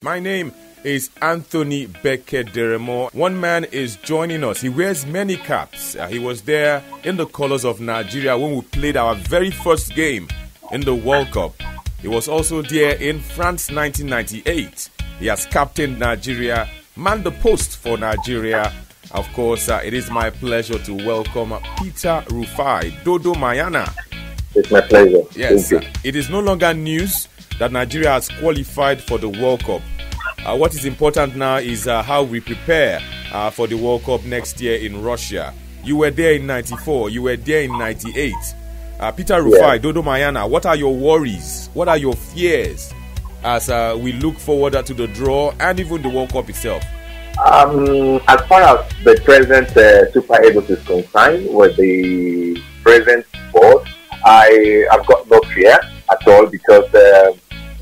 My name is Anthony Becker-Deremo. One man is joining us. He wears many caps. He was there in the colors of Nigeria when we played our very first game in the World Cup. He was also there in France 1998. He has captained Nigeria, manned the post for Nigeria. Of course, it is my pleasure to welcome Peter Rufai. Dodo Mayana. It's my pleasure. Yes, it is no longer news that Nigeria has qualified for the World Cup. What is important now is how we prepare for the World Cup next year in Russia. You were there in 94, you were there in 98. Peter Rufai, Dodo Mayana, what are your worries? What are your fears as we look forward to the draw and even the World Cup itself? As far as the present Super Eagles is concerned, with the present board, I have got no fear at all because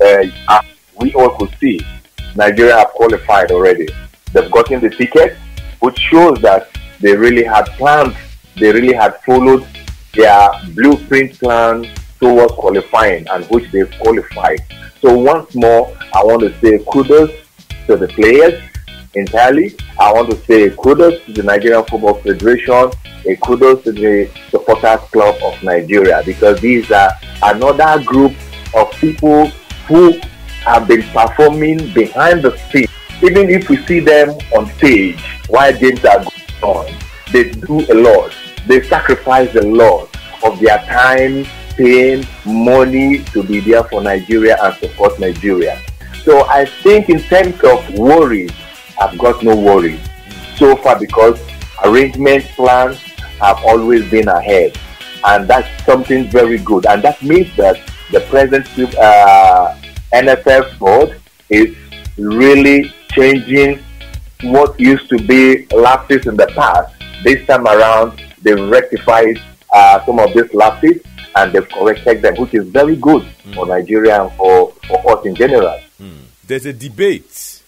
as we all could see, Nigeria have qualified already. They've gotten the ticket, which shows that they really had planned, they really had followed their blueprint plan towards qualifying, and which they've qualified. So once more, I want to say kudos to the players entirely. I want to say kudos to the Nigerian Football Federation, a kudos to the Supporters Club of Nigeria, because these are another group of people who have been performing behind the scenes. Even if we see them on stage while games are going on, they do a lot. They sacrifice a lot of their time, pain, money to be there for Nigeria and support Nigeria. So I think in terms of worries, I've got no worries so far because arrangement plans have always been ahead, and that's something very good. And that means that the present NFF board is really changing what used to be lapses in the past. This time around, they've rectified some of these lapses and they've corrected them, which is very good for Nigeria and for us in general. There's a debate.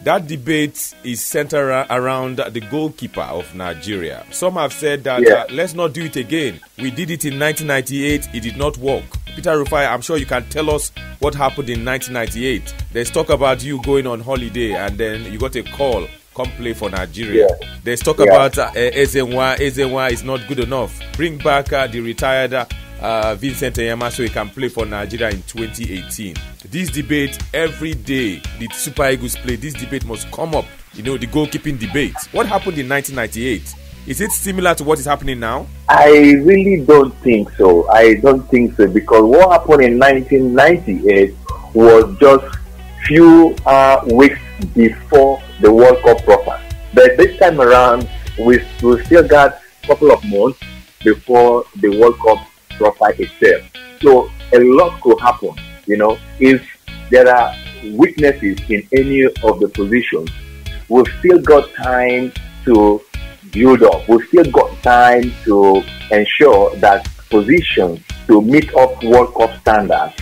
That debate is centered around the goalkeeper of Nigeria. Some have said that let's not do it again. We did it in 1998. It did not work. Peter Rufai, I'm sure you can tell us what happened in 1998. There's talk about you going on holiday and then you got a call, come play for Nigeria. There's talk about Enyeama. Enyeama is not good enough. Bring back the retired Vincent Enyeama so he can play for Nigeria in 2018. This debate every day the Super Eagles play, this debate must come up. You know, the goalkeeping debate. What happened in 1998? Is it similar to what is happening now? I really don't think so. I don't think so, because what happened in 1998 was just few weeks before the World Cup proper. But this time around, we still got a couple of months before the World Cup proper itself. So a lot could happen. You know, if there are weaknesses in any of the positions, we've still got time to build up. We've still got time to ensure that positions to meet up World Cup standards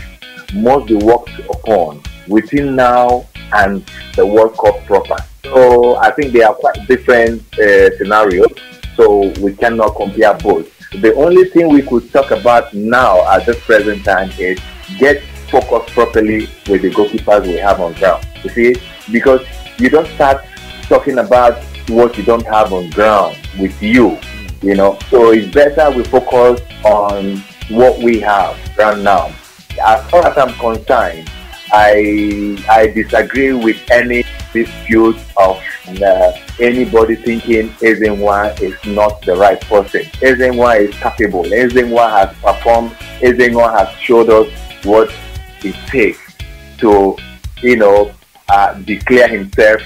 must be worked upon within now and the World Cup proper. So I think they are quite different scenarios, so we cannot compare both. The only thing we could talk about now at this present time is get focused properly with the goalkeepers we have on ground. You see, because you don't start talking about what you don't have on ground with you, you know. So it's better we focus on what we have right now. As far as I'm concerned, I disagree with any dispute of anybody thinking Enyeama is not the right person. Enyeama is capable. Enyeama has performed. Enyeama has showed us what it takes to, declare himself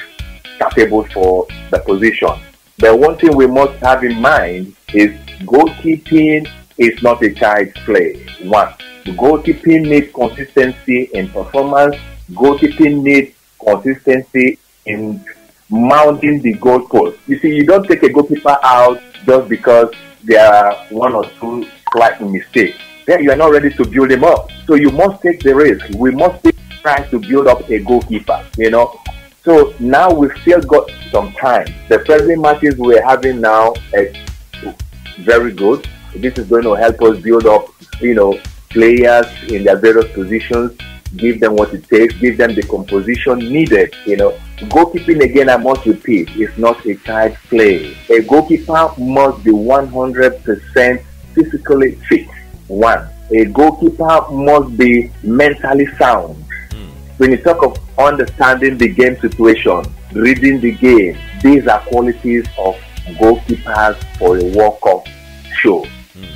capable for the position. But one thing we must have in mind is goalkeeping is not a child's play. One, goalkeeping needs consistency in performance. Goalkeeping needs consistency in mounting the goalpost. You see, you don't take a goalkeeper out just because there are one or two slight mistakes. Then you are not ready to build him up. So you must take the risk. We must try to build up a goalkeeper, So now we've still got some time. The friendly matches we're having now is very good. This is going to help us build up, players in their various positions give them what it takes, give them the composition needed. Goalkeeping, again, I must repeat, is not a child's play. A goalkeeper must be 100% physically fit. One, a goalkeeper must be mentally sound. When you talk of understanding the game situation, reading the game, these are qualities of goalkeepers for a World Cup show.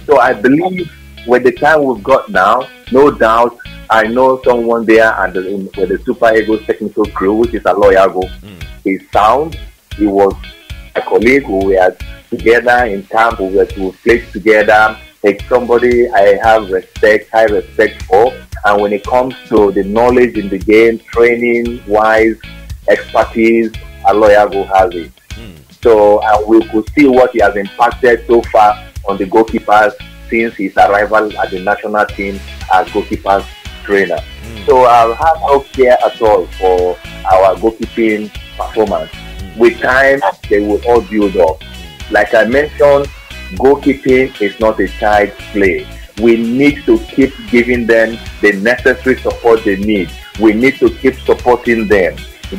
So I believe with the time we've got now, no doubt, I know someone there with the Super Eagles technical crew, which is Aloyago. He's sound. He was a colleague who were together in camp, who played together. It's somebody I have high respect for. And when it comes to the knowledge in the game, training-wise, expertise, Aloyago has it. So we could see what he has impacted so far on the goalkeepers since his arrival at the national team as goalkeepers trainer. So I have no care at all for our goalkeeping performance. With time, they will all build up. Like I mentioned, goalkeeping is not a child's play. We need to keep giving them the necessary support they need. We need to keep supporting them.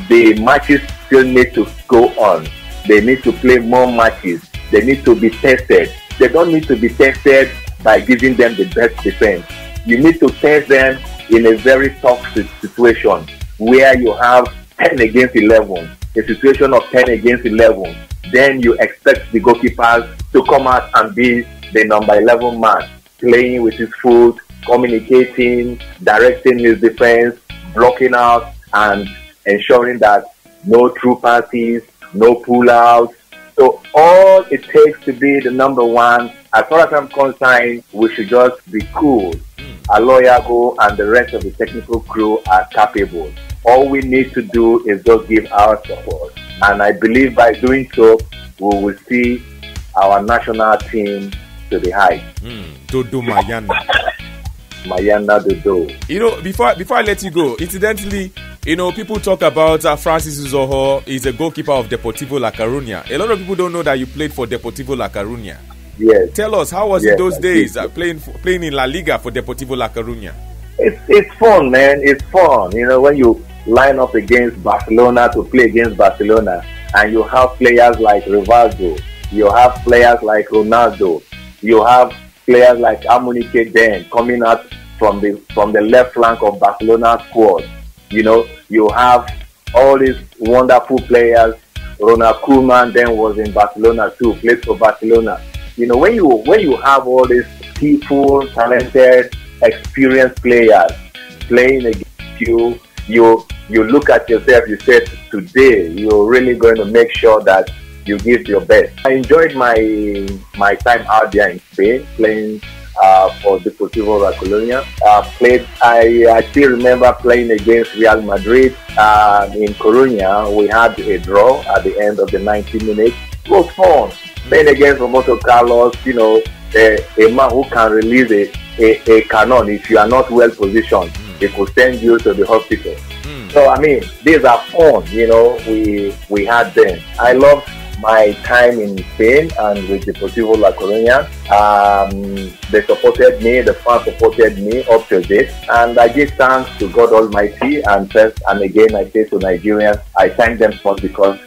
The matches still need to go on. They need to play more matches. They need to be tested. They don't need to be tested by giving them the best defense. You need to test them in a very tough situation where you have 10 against 11, a situation of 10 against 11. Then you expect the goalkeepers to come out and be the number 11 man, playing with his foot, communicating, directing his defense, blocking out, and ensuring that no through passes, no pull-outs. So all it takes to be the number one, as far as I'm concerned, we should just be cool. Aloyago and the rest of the technical crew are capable. All we need to do is just give our support. And I believe by doing so, we will see our national team to the height. Dodo Mayana. Mayana Dodo. Before I let you go, incidentally, people talk about Francis Uzoho is a goalkeeper of Deportivo La Coruña. A lot of people don't know that you played for Deportivo La Coruña. Yes. Tell us, how was it those days playing in La Liga for Deportivo La Coruña? It's fun, man. It's fun. When you line up against Barcelona to play against Barcelona, and you have players like Rivaldo, you have players like Ronaldo, you have players like Amunike Den coming out from the left flank of Barcelona squad. You have all these wonderful players. Ronald Koeman then was in Barcelona too, played for Barcelona. When you have all these people, talented, experienced players playing against you, you look at yourself, you say, today you're really going to make sure that you give your best. I enjoyed my time out there in Spain playing for Deportivo La Coruña. I still remember playing against Real Madrid in Coruña. We had a draw at the end of the 90 minutes. It was fun. Playing against Roberto Carlos, a man who can release a cannon if you are not well positioned. It could send you to the hospital. So, these are fun, we had them. I loved my time in Spain and with Deportivo La Coruña. They supported me, the fans supported me up to this. And I give thanks to God Almighty, and first and again I say to Nigerians, I thank them for because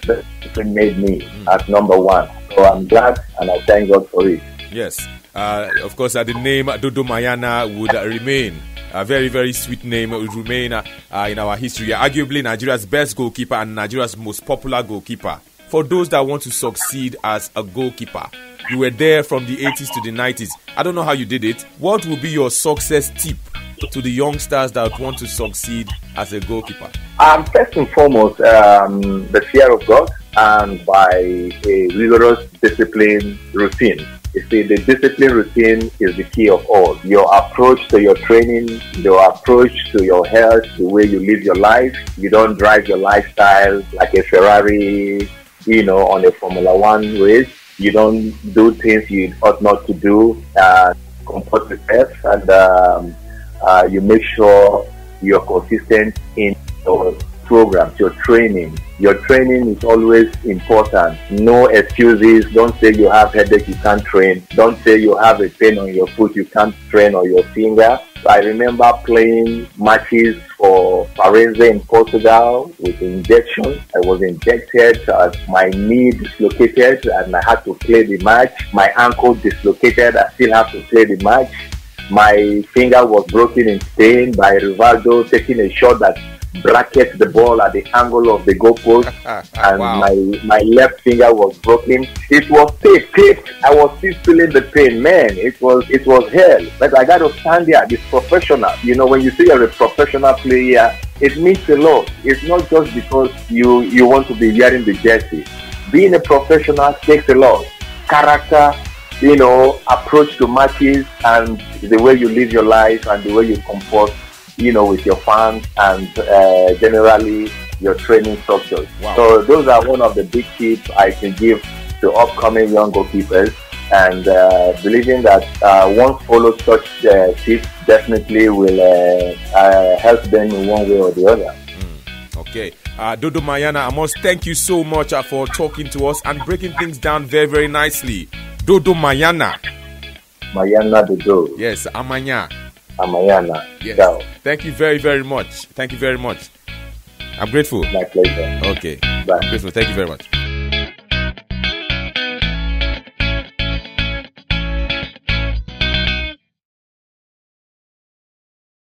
they made me as number one. So I'm glad and I thank God for it. Yes. Of course, the name Dodo Mayana would remain a very, very sweet name. It would remain in our history. Arguably Nigeria's best goalkeeper and Nigeria's most popular goalkeeper. For those that want to succeed as a goalkeeper, you were there from the 80s to the 90s. I don't know how you did it. What will be your success tip to the youngsters that want to succeed as a goalkeeper? First and foremost, the fear of God and by a rigorous discipline routine. You see, the discipline routine is the key of all. Your approach to your training, your approach to your health, the way you live your life. You don't drive your lifestyle like a Ferrari, on a Formula One race. You don't do things you ought not to do. Comport yourself, and you make sure you're consistent in your programs, your training. Your training is always important. No excuses. Don't say you have headache, you can't train. Don't say you have a pain on your foot, you can't train, or your finger. I remember playing matches for Parense in Portugal with injection. I was injected, my knee dislocated, and I had to play the match. My ankle dislocated, I still have to play the match. My finger was broken in Spain by Rivaldo taking a shot that bracket the ball at the angle of the goalpost, and wow. my left finger was broken. It was taped. I was still feeling the pain, man. It was hell. But I got to stand there. It's professional. You know, when you say you're a professional player, it means a lot. It's not just because you want to be wearing the jersey. Being a professional takes a lot. Character, you know, approach to matches, and the way you live your life and the way you comport, you know, with your fans and generally your training structures. Wow. So those are one of the big tips I can give to upcoming young goalkeepers, and believing that once followed such tips definitely will help them in one way or the other. Okay. Dodo Mayana, I must thank you so much for talking to us and breaking things down very, very nicely. Dodo Mayana. Mayana Dodo. Yes, Amanya. Amayana. Yes. Ciao. Thank you very, very much. Thank you very much. I'm grateful. My pleasure. Okay. Bye. I'm grateful. Thank you very much.